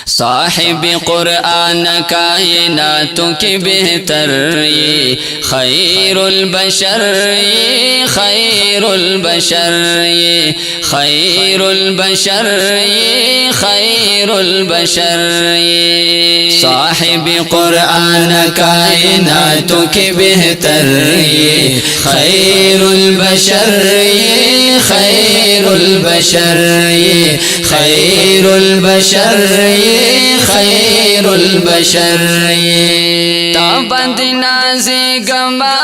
साहिब कुरआन कायनातों के बेहतर ये खैरुल बशर, ये खैरुल बशर, ये खैरुल बशर, ये खैरुल बशर, ये साहिब कुरआन कायनातों के बेहतर ये खैरुल बशर, ये खैरुल बशर, ये खैरुल बशर, ये खैरुल बशर, ये ताबंद नाज़े गमा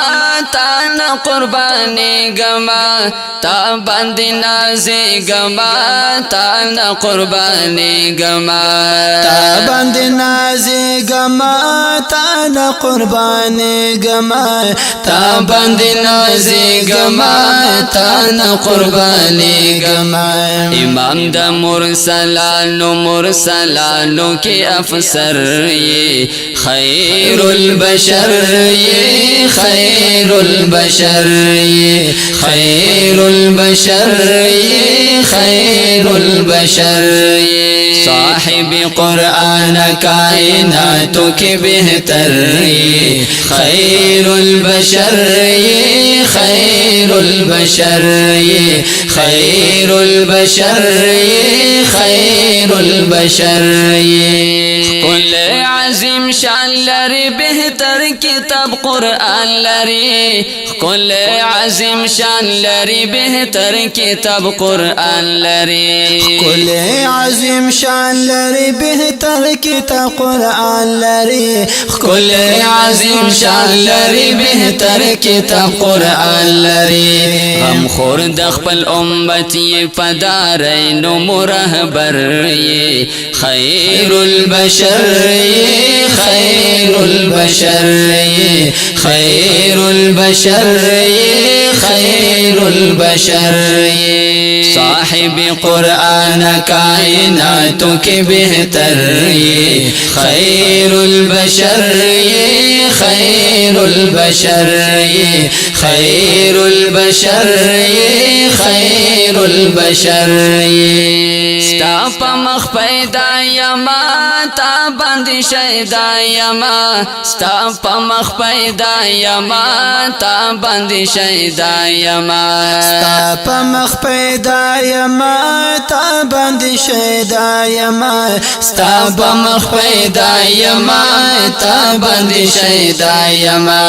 तान कुर्बानी गमा, ताबंद नाज़े गमा तान कुर्बानी गमा, ताबंद नाज़े गमा तान कुर्बानी गमा, ताबंद नाज़े गमा तान कुर्बानी गमा। इमाम द मुरसलानो के अफसर ये खैरुल बशर, ये खैरुल बशर, ये खैरुल बशर, ये खैरुल बशर, ये साहिब कुरआन कायनातों के बेहतर ये खैरुल बशर, ये खैरुल बशर, ये खैरुल बशर, ये खैरुल बशर, ये कुल आज़िम शान लरी बेहतर किताब कुरआन लरी, कुल आज़िम शान लरी बेहतर किताब कुरआन लरी, कुल आज़िम शान लरी बेहतर किताब कुरआन लरी, कुल आज़िम शान लरी बेहतर किताब कुरआन लरी। हम खुर्द खपल उम्मत ये पदारैनो मुरहबर ये खैरुल बशर, ये खैरुल बशर, ये खैरुल बशर, ये खैरुल बशर, ये साहिब कुरआन कायनातों के बेहतर ये खैरुल बशर, ये खैरुल बशर, ये खैरुल बशर, ये खैरुल बशर, ये स्ताप मख पैदा यमा ताबंद शैदा यमा, स्ताप मख पैदा यमा ताबंद शैदा यमा, स्ताप मख पैदा यमा ताबंद शैदा यमा, स्ताप मख पैदा यमा ताबंद शैदा यमा।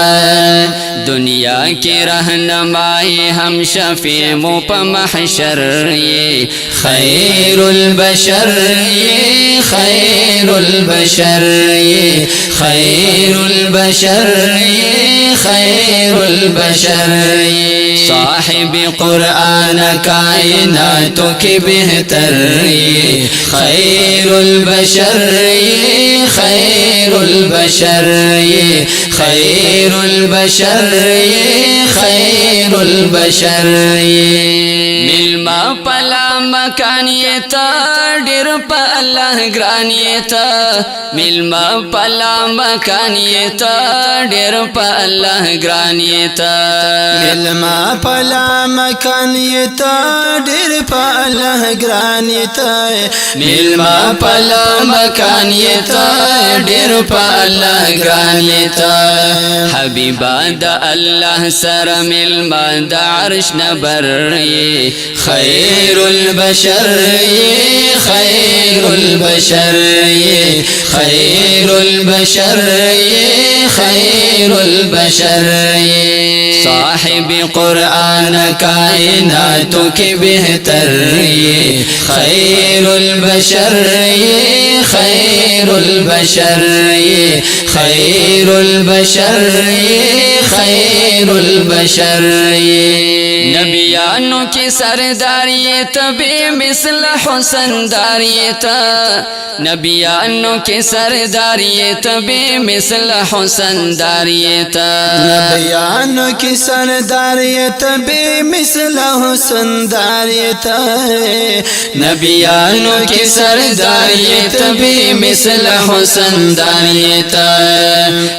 दुनिया के रहनुमाए हम शफी मुप महशर ये खैरुल बशर, ये खैरुल बशर, ये खैरुल बशर, ये खैरुल बशर, ये साहिब कुरआन कायनातों के बेहतर ये खैरुल बशर, ये खैरुल बशर, ये खैरुल बशर, ये खैरुल बशर, ये मिलमा पला मकान ये ता डिर प अल्लाह ग्रान ये ता, मिलमा पला मकान ये ता डिर प अल्लाह ग्रान ये ता, मिलमा पला मकान ये ता डिर प अल्लाह ग्रान ये ता, मिलमा पला मकान ये ता डिर प अल्लाह ग्रान ये ता। हबीबा द अल्लाह सर मिलमा द अर्श नबर ये खैरुल बशर, ये खैरुल बशर, ये खैरुल बशर, ये खैरुल बशर, ये साहिब कुरआन कायनातों के बेहतर ये खैरुल बशर, ये खैरुल बशर, ये खैरुल बशर, ये खैरुल बशर, ये नबियानों की सरदारियत बेमिसल हुसनदारियत, नबियानों की सरदारियत बेमिसल हुसनदारियत, नबियानों की सरदारियत बेमिसल हुसनदारियत, नबियानों की सरदारियत बेमिसल हुसनदारियत।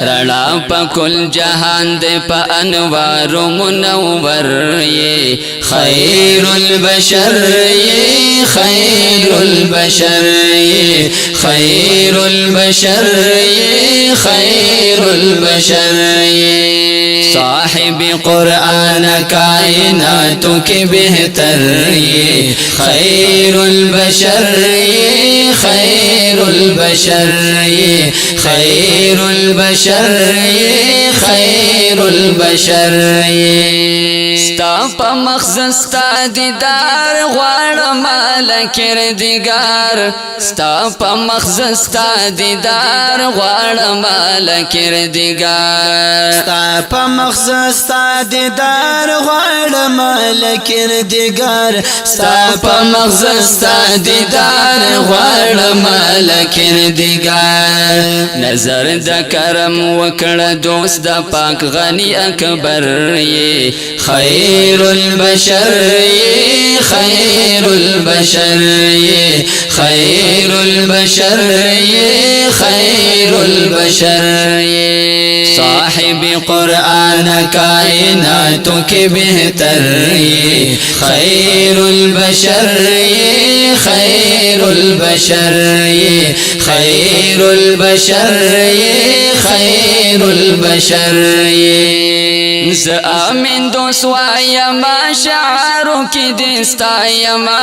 रणा پا کل جہان دے پا انوار منور یہ خیر البشر یہ خیر البشر یہ خیر البشر یہ خیر البشر یہ صاحب قرآن کائنات کے بہتر یہ خیر البشر یہ خیر البشر یہ خیر البشر یہ خیر البشر یہ ستا پا مخزن ستا دیدار غوارم لکردگار ستا پا مخزن ستا دیدار غوارم لکردگار ستا پا مخزن ستا دیدار غوارم لکردگار ستا پا مخزن ستا دیدار غوارم لکردگار نظر دا کرم وکڑ دوست دا پاک غنی اکبر یہ خیر البشر یہ خیر البشر یہ خیر البشر یہ خیر البشر یہ صاحب قرآن کائنات کے بہتر یہ خیر البشر یہ خیر البشر یہ خیر البشر یہ خیر البشر یہ زآمن دوست وایما شعارو کی دستا یما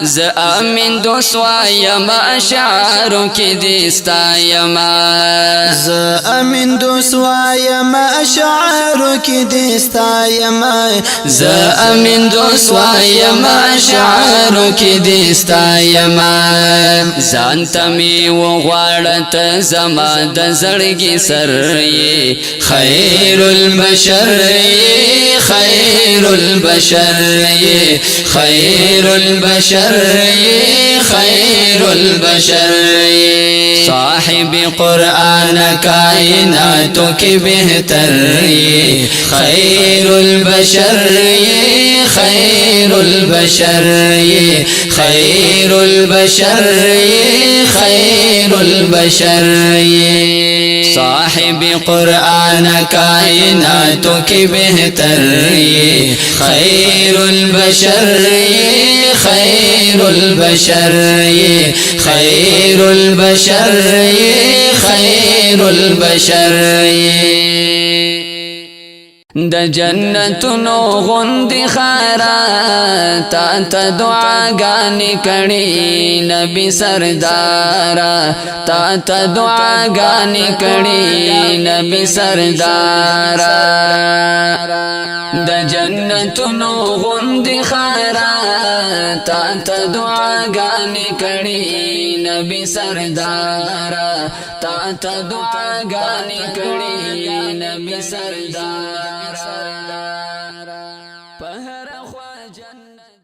زآمن دوست وایما شعارو کی دستا یما زآمن دوست وایما شعارو کی دستا یما زآمن دوست وایما شعارو کی دستا یما زانتا می وغوارت زما د زړګي سر یہ خیر البشر یہ خیر البشر یہ خیر البشر یہ خیر البشر یہ صاحب قرآن کائنات کے بہتر یہ خیر البشر یہ خیر البشر یہ خیر البشر یہ خیر البشر یہ صاحب قرآن کائنات کے بہتر یہ خیر البشر یہ خیر البشر یہ خیر البشر یہ خیر البشر یہ دا جنتونو غندی خارا تا تا دعا گانی کڑی نبی سردارا تا تا دعا گانی کڑی نبی سردارا دا جنتونو غندی خارا تا تا دعا گانی کڑی نبی سردارا تا تا دعا گانی کڑی نبی سردارا